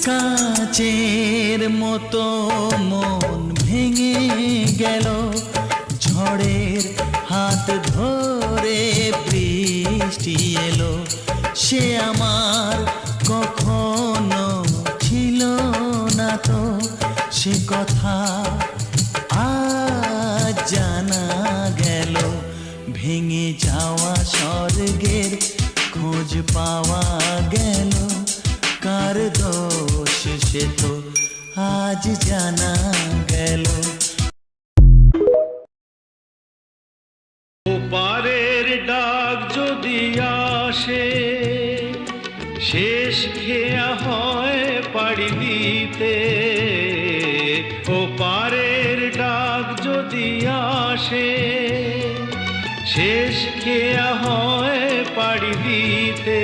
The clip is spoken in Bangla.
কাচের মতো মন ভেঙে গেল, ঝড়ের হাত ধরে বৃষ্টি এলো। সে আমার কখনো ছিল না তো, সে কথা আজ জানা গেল। ভেঙে যাওয়া স্বর্গের খোঁজ পাওয়া গেল, কার দোষ সে তো আজ জানা গেল। ওপারের ডাক যদি আসে, শেষ খেয়া হয় পাড়ি দিতে। ওপারের ডাক যদি আসে, শেষ খেয়া হয় পাড়ি দিতে।